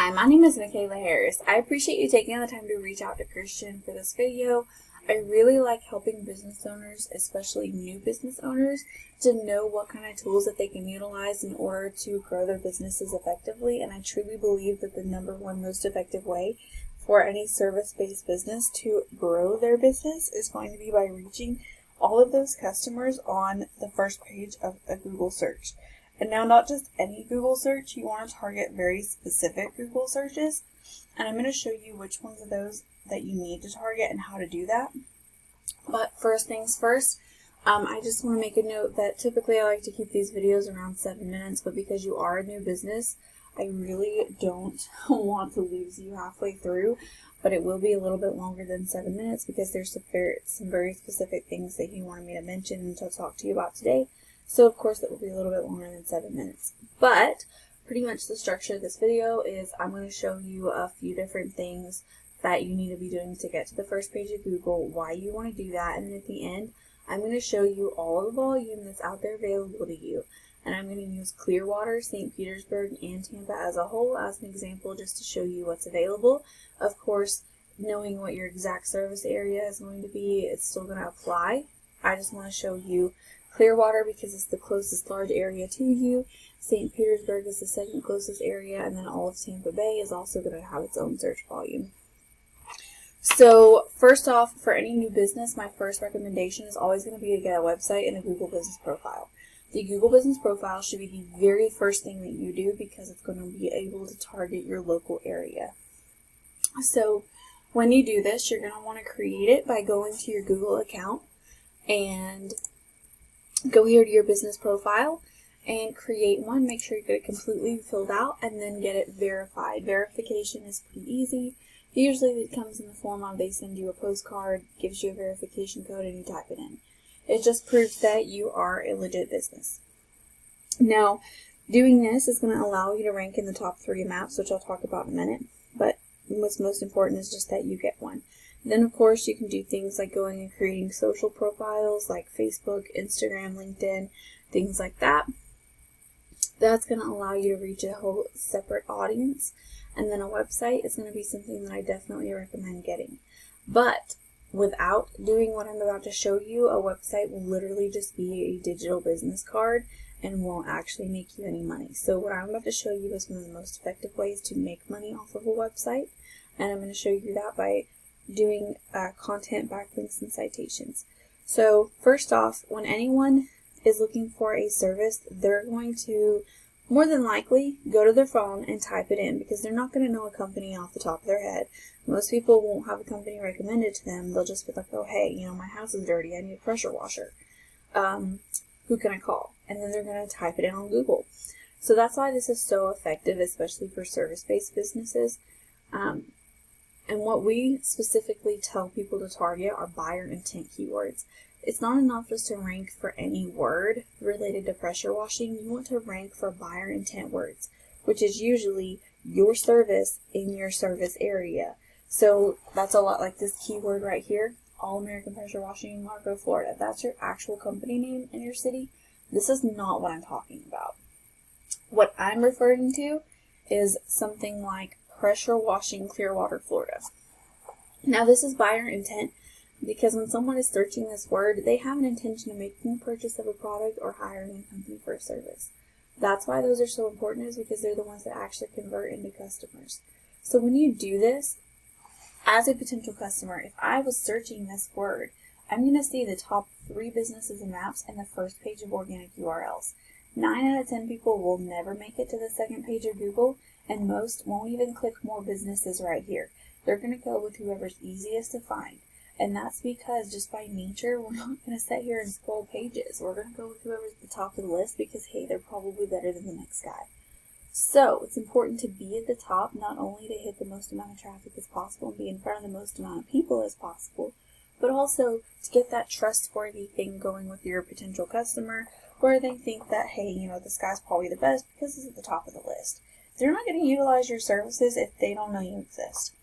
Hi, my name is Michaela Harris. I appreciate you taking the time to reach out to Christian for this video. I really like helping business owners, especially new business owners, to know what kind of tools that they can utilize in order to grow their businesses effectively. And I truly believe that the #1 most effective way for any service-based business to grow their business is going to be by reaching all of those customers on the first page of a Google search. And now, not just any Google search, you want to target very specific Google searches. And I'm going to show you which ones of those that you need to target and how to do that. But first things first, I just want to make a note that typically I like to keep these videos around 7 minutes, but because you are a new business, I really don't want to lose you halfway through. But it will be a little bit longer than 7 minutes because there's some very specific things that you wanted me to mention and to talk to you about today. So of course it will be a little bit longer than 7 minutes. But pretty much the structure of this video is I'm going to show you a few different things that you need to be doing to get to the first page of Google, why you want to do that, and then at the end I'm going to show you all of the volume that's out there available to you. And I'm going to use Clearwater, St. Petersburg, and Tampa as a whole as an example just to show you what's available. Of course, knowing what your exact service area is going to be, it's still going to apply. I just want to show you Clearwater because it's the closest large area to you. St. Petersburg is the second closest area, and then all of Tampa Bay is also going to have its own search volume. So first off, for any new business, my first recommendation is always going to be to get a website and a Google Business Profile. The Google Business Profile should be the very first thing that you do because it's going to be able to target your local area. So when you do this, you're going to want to create it by going to your Google account and go here to your business profile and create one. Make sure you get it completely filled out and then get it verified. Verification is pretty easy. Usually it comes in the form of they send you a postcard, gives you a verification code, and you type it in. It just proves that you are a legit business. Now, doing this is going to allow you to rank in the top 3 maps, which I'll talk about in a minute. But what's most important is just that you get one. Then, of course, you can do things like going and creating social profiles like Facebook, Instagram, LinkedIn, things like that. That's going to allow you to reach a whole separate audience. And then a website is going to be something that I definitely recommend getting. But without doing what I'm about to show you, a website will literally just be a digital business card and won't actually make you any money. So what I'm about to show you is one of the most effective ways to make money off of a website. And I'm going to show you that by doing content, backlinks, and citations. So first off, when anyone is looking for a service, they're going to more than likely go to their phone and type it in because they're not going to know a company off the top of their head. Most people won't have a company recommended to them. They'll just be like, oh hey, my house is dirty, I need a pressure washer. Who can I call? And then they're going to type it in on Google. So that's why this is so effective, especially for service-based businesses. And what we specifically tell people to target are buyer intent keywords. It's not enough just to rank for any word related to pressure washing. You want to rank for buyer intent words, which is usually your service in your service area. So that's a lot like this keyword right here, All American Pressure Washing in Largo, Florida. If that's your actual company name in your city, this is not what I'm talking about. What I'm referring to is something like Pressure Washing Clearwater, Florida. Now this is buyer intent because when someone is searching this word, they have an intention of making a purchase of a product or hiring a company for a service. That's why those are so important, is because they're the ones that actually convert into customers. So when you do this, as a potential customer, if I was searching this word, I'm going to see the top 3 businesses and maps in the first page of organic URLs. 9 out of 10 people will never make it to the second page of Google, and most won't even click more businesses right here. They're going to go with whoever's easiest to find. And that's because just by nature, we're not going to sit here and scroll pages. We're going to go with whoever's at the top of the list because, hey, they're probably better than the next guy. So it's important to be at the top, not only to hit the most amount of traffic as possible and be in front of the most amount of people as possible, but also to get that trustworthy thing going with your potential customer where they think that, hey, this guy's probably the best because he's at the top of the list. They're not going to utilize your services if they don't know you exist.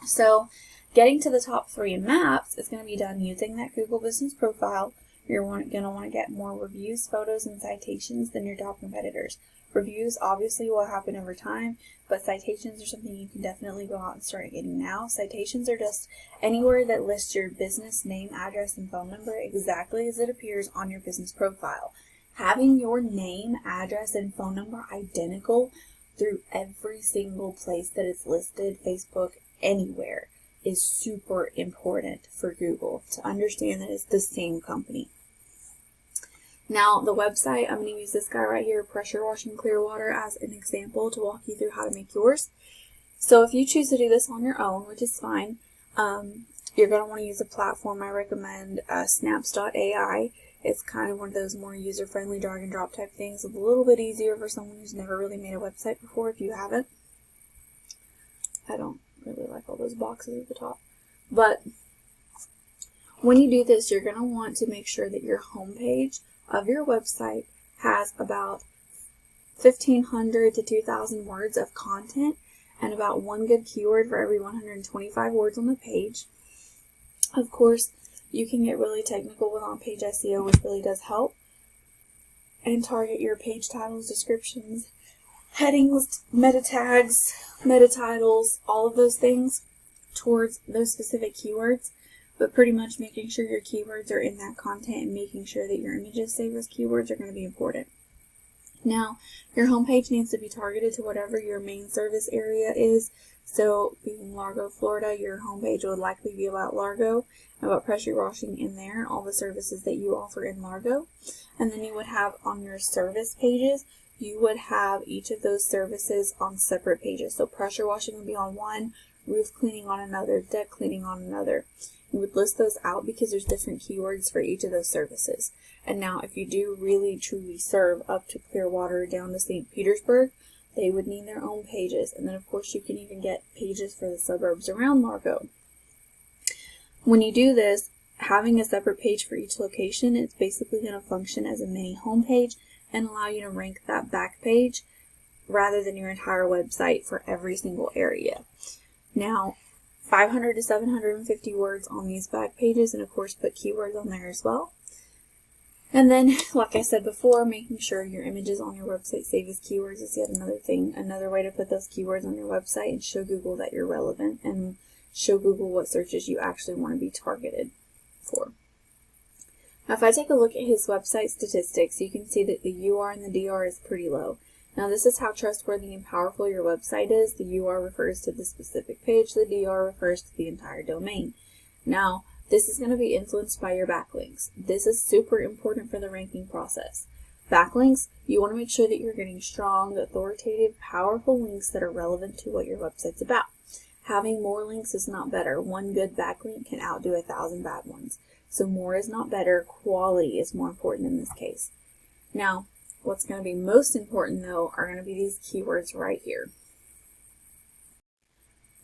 So getting to the top 3 in maps is going to be done using that Google Business Profile. You're going to want to get more reviews, photos, and citations than your top competitors. Reviews obviously will happen over time, but citations are something you can definitely go out and start getting now. Citations are just anywhere that lists your business name, address, and phone number exactly as it appears on your business profile. Having your name, address, and phone number identical through every single place that it's listed, Facebook, anywhere, is super important for Google to understand that it's the same company. Now, the website, I'm going to use this guy right here, Pressure Washing Clearwater, as an example to walk you through how to make yours. So if you choose to do this on your own, which is fine, you're going to want to use a platform. I recommend snaps.ai. It's kind of one of those more user-friendly drag and drop type things. It's a little bit easier for someone who's never really made a website before if you haven't. I don't really like all those boxes at the top. But when you do this, you're going to want to make sure that your homepage of your website has about 1,500 to 2,000 words of content and about one good keyword for every 125 words on the page. Of course, you can get really technical with on-page SEO, which really does help, and target your page titles, descriptions, headings, meta tags, meta titles, all of those things towards those specific keywords. But pretty much making sure your keywords are in that content and making sure that your images save as keywords are going to be important. Now, your homepage needs to be targeted to whatever your main service area is. So, being Largo, Florida, your homepage would likely be about Largo, about pressure washing in there, all the services that you offer in Largo. And then you would have on your service pages, you would have each of those services on separate pages. So, pressure washing would be on one, roof cleaning on another, deck cleaning on another. You would list those out because there's different keywords for each of those services. And now if you do really truly serve up to Clearwater down to St. Petersburg, they would need their own pages. And then of course you can even get pages for the suburbs around Largo. When you do this, having a separate page for each location, it's basically going to function as a mini homepage and allow you to rank that back page rather than your entire website for every single area. Now, 500 to 750 words on these back pages, and of course put keywords on there as well. And then, like I said before, making sure your images on your website save as keywords is yet another thing, another way to put those keywords on your website and show Google that you're relevant and show Google what searches you actually want to be targeted for. Now, if I take a look at his website statistics, you can see that the UR and the DR is pretty low. Now, this is how trustworthy and powerful your website is. The UR refers to the specific page. The DR refers to the entire domain. Now, this is going to be influenced by your backlinks. This is super important for the ranking process. Backlinks, you want to make sure that you're getting strong, authoritative, powerful links that are relevant to what your website's about. Having more links is not better. One good backlink can outdo 1,000 bad ones. So more is not better. Quality is more important in this case. Now, what's going to be most important, though, are going to be these keywords right here.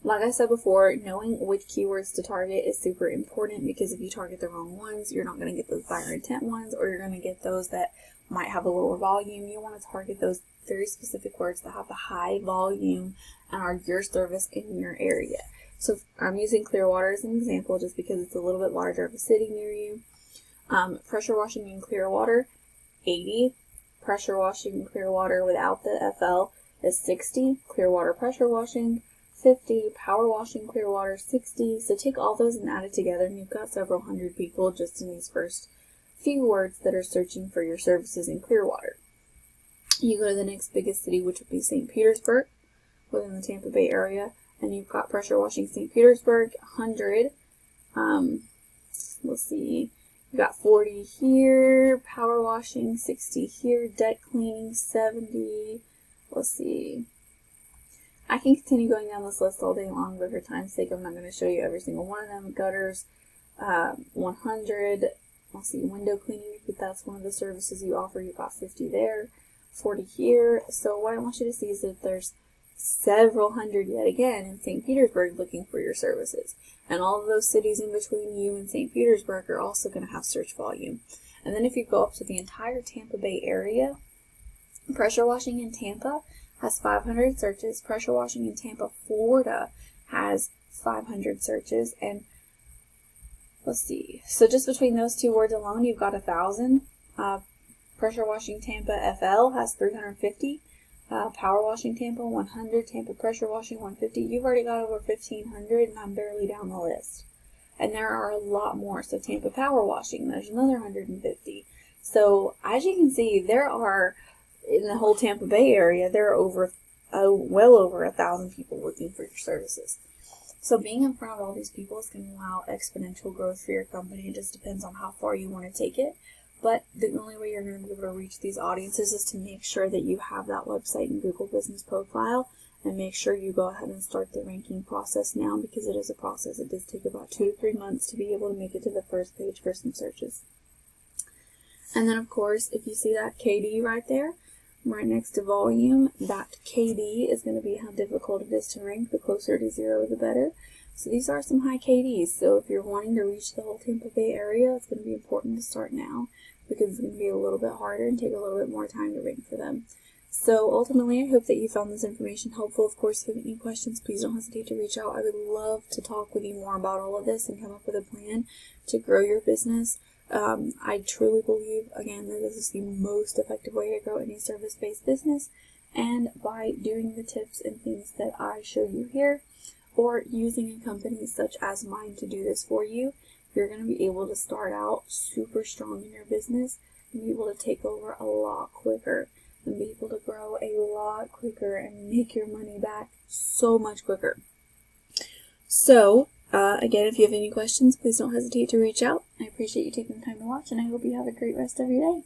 Like I said before, knowing which keywords to target is super important because if you target the wrong ones, you're not going to get those buyer intent ones, or you're going to get those that might have a lower volume. You want to target those very specific words that have a high volume and are your service in your area. So I'm using Clearwater as an example just because it's a little bit larger of a city near you. Pressure washing in Clearwater, 80. Pressure washing in Clearwater without the FL is 60. Clearwater pressure washing, 50. Power washing Clearwater, 60. So take all those and add it together, and you've got several hundred people just in these first few words that are searching for your services in Clearwater. You go to the next biggest city, which would be St. Petersburg, within the Tampa Bay area, and you've got pressure washing St. Petersburg, 100. Let's see. You got 40 here, power washing 60 here, deck cleaning 70. Let's see. I can continue going down this list all day long, but for time's sake, I'm not going to show you every single one of them. Gutters, 100. Let's see, window cleaning, but that's one of the services you offer. You've got 50 there, 40 here. So what I want you to see is that there's several hundred yet again in St. Petersburg looking for your services. And all of those cities in between you and St. Petersburg are also going to have search volume. And then if you go up to the entire Tampa Bay area, pressure washing in Tampa has 500 searches. Pressure washing in Tampa, Florida has 500 searches. And let's see. So just between those two words alone, you've got 1,000. Pressure washing Tampa FL has 350. Power Washing Tampa 100, Tampa Pressure Washing 150. You've already got over 1,500, and I'm barely down the list. And there are a lot more. So Tampa Power Washing, there's another 150. So as you can see, there are, in the whole Tampa Bay area, there are well over 1,000 people looking for your services. So being in front of all these people is going to allow exponential growth for your company. It just depends on how far you want to take it. But the only way you're going to be able to reach these audiences is to make sure that you have that website and Google Business Profile, and make sure you go ahead and start the ranking process now, because it is a process. It does take about 2 to 3 months to be able to make it to the first page for some searches. And then, of course, if you see that KD right there, right next to volume, that KD is going to be how difficult it is to rank. The closer to 0, the better. So these are some high KDs. So if you're wanting to reach the whole Tampa Bay area, it's going to be important to start now, because it's going to be a little bit harder and take a little bit more time to rank for them. So ultimately, I hope that you found this information helpful. Of course, if you have any questions, please don't hesitate to reach out. I would love to talk with you more about all of this and come up with a plan to grow your business. I truly believe, again, that this is the most effective way to grow any service-based business, and by doing the tips and things that I show you here, or using a company such as mine to do this for you, you're going to be able to start out super strong in your business and be able to take over a lot quicker, and be able to grow a lot quicker and make your money back so much quicker. So, again, if you have any questions, please don't hesitate to reach out. I appreciate you taking the time to watch, and I hope you have a great rest of your day.